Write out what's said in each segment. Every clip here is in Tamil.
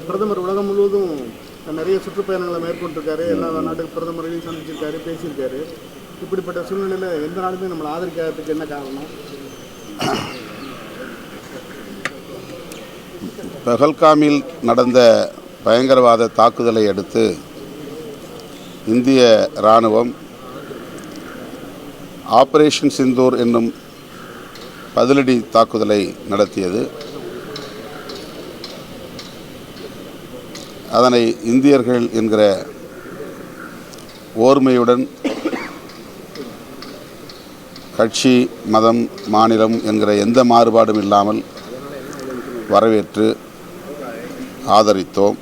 பிரதமர் உலகம் முழுவதும் நிறைய சுற்றுப்பயணங்களை மேற்கொண்டிருக்காரு, எல்லா நாட்டுக்கு பிரதமர்களையும் சந்திச்சிருக்காரு, பேசியிருக்காரு. இப்படிப்பட்ட சூழ்நிலையில் எந்த நாடுமே நம்மளை ஆதரிக்காததுக்கு என்ன காரணம்? பஹல்காமில் நடந்த பயங்கரவாத தாக்குதலை அடுத்து இந்திய இராணுவம் ஆபரேஷன் சிந்தூர் என்னும் பதிலடி தாக்குதலை நடத்தியது. அதனை இந்தியர்கள் என்கிற ஓர்மையுடன் கட்சி, மதம், மாநிலம் என்கிற எந்த மாறுபாடும் இல்லாமல் வரவேற்று ஆதரித்தோம்.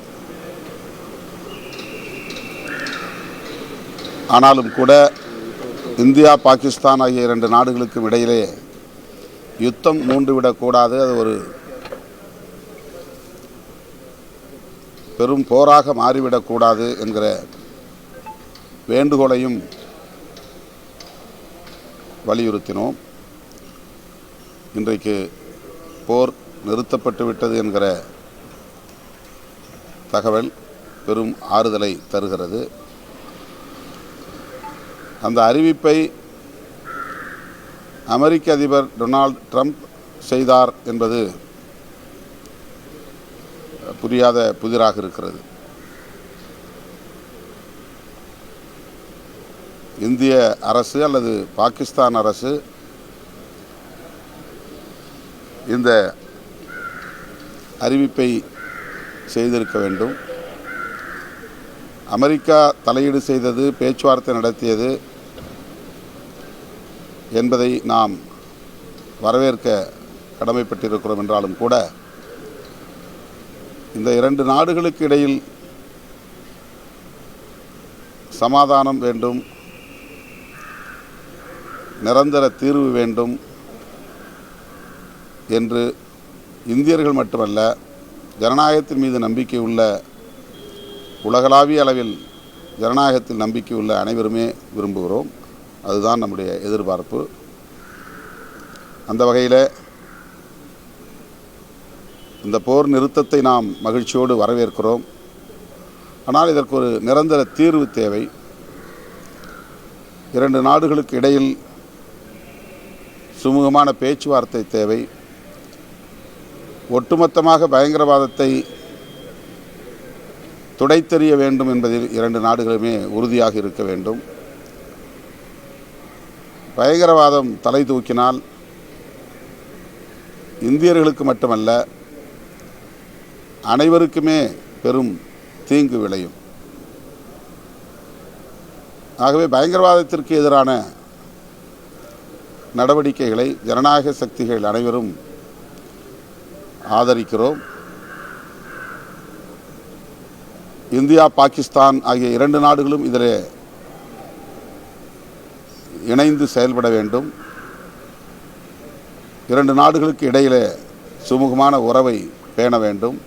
ஆனாலும் கூட இந்தியா, பாகிஸ்தான் ஆகிய இரண்டு நாடுகளுக்கும் இடையிலே யுத்தம் மூண்டுவிடக்கூடாது, அது ஒரு பெரும் போராக மாறிவிடக்கூடாது என்கிற வேண்டுகோளையும் வலியுறுத்தினோம். இன்றைக்கு போர் நிறுத்தப்பட்டு விட்டது என்கிற தகவல் பெரும் ஆறுதலை தருகிறது. அந்த அறிவிப்பை அமெரிக்க அதிபர் டொனால்ட் ட்ரம்ப் செய்தார் என்பது புரியாத புதிராக இருக்கிறது. இந்திய அரசு அல்லது பாகிஸ்தான் அரசு இந்த அறிவிப்பை செய்திருக்க வேண்டும். அமெரிக்கா தலையீடு செய்தது, பேச்சுவார்த்தை நடத்தியது என்பதை நாம் வரவேற்க கடமைப்பட்டிருக்கிறோம் என்றாலும் கூட இந்த இரண்டு நாடுகளுக்கு இடையில் சமாதானம் வேண்டும், நிரந்தர தீர்வு வேண்டும் என்று இந்தியர்கள் மட்டுமல்ல, ஜனநாயகத்தின் மீது நம்பிக்கை உள்ள, உலகளாவிய அளவில் ஜனநாயகத்தில் நம்பிக்கை உள்ள அனைவருமே விரும்புகிறோம். அதுதான் நம்முடைய எதிர்பார்ப்பு. அந்த வகையில் இந்த போர் நிறுத்தத்தை நாம் மகிழ்ச்சியோடு வரவேற்கிறோம். ஆனால் இதற்கு ஒரு நிரந்தர தீர்வு தேவை. இரண்டு நாடுகளுக்கு இடையில் சுமூகமான பேச்சுவார்த்தை தேவை. ஒட்டுமொத்தமாக பயங்கரவாதத்தை துடைத்தெறிய வேண்டும் என்பதில் இரண்டு நாடுகளுமே உறுதியாக இருக்க வேண்டும். பயங்கரவாதம் தலை தூக்கினால் இந்தியர்களுக்கு மட்டுமல்ல, அனைவருக்குமே பெரும் தீங்கு விளையும். ஆகவே பயங்கரவாதத்திற்கு எதிரான நடவடிக்கைகளை ஜனநாயக சக்திகள் அனைவரும் ஆதரிக்கிறோம். இந்தியா, பாகிஸ்தான் ஆகிய இரண்டு நாடுகளும் இதில் இணைந்து செயல்பட வேண்டும். இரண்டு நாடுகளுக்கு இடையிலே சுமூகமான உறவை பேண வேண்டும்,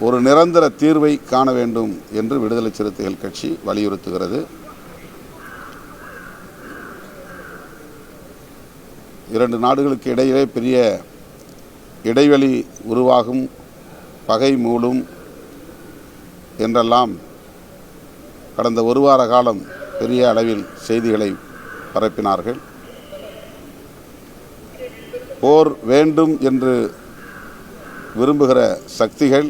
ஒரு நிரந்தர தீர்வை காண வேண்டும் என்று விடுதலை சிறுத்தைகள் கட்சி வலியுறுத்துகிறது. இரண்டு நாடுகளுக்கு இடையிலே பெரிய இடைவெளி உருவாகும், பகை மூளும் என்றெல்லாம் கடந்த ஒரு வார காலம் பெரிய அளவில் செய்திகளை பரப்பினார்கள். போர் வேண்டும் என்று விரும்புகிற சக்திகள்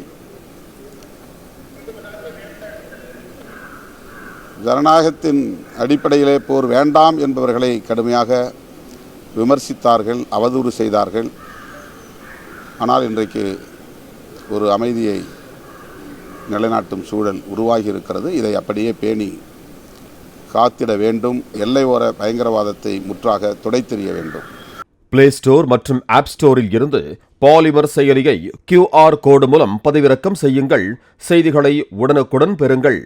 ஜனநாயகத்தின் அடிப்படையிலே போர் வேண்டாம் என்பவர்களை கடுமையாக விமர்சித்தார்கள், அவதூறு செய்தார்கள். ஆனால் இன்றைக்கு ஒரு அமைதியை நிலைநாட்டும் சூழல் உருவாகி இருக்கிறது. இதை அப்படியே பேணி காத்திட வேண்டும். எல்லை ஓர பயங்கரவாதத்தை முற்றாக துடைத்தெறிய வேண்டும். பிளே ஸ்டோர் மற்றும் ஆப் ஸ்டோரில் இருந்து பாலிமர் செயலியை QR கோடு மூலம் பதிவிறக்கம் செய்யுங்கள். செய்திகளை உடனுக்குடன் பெறுங்கள்.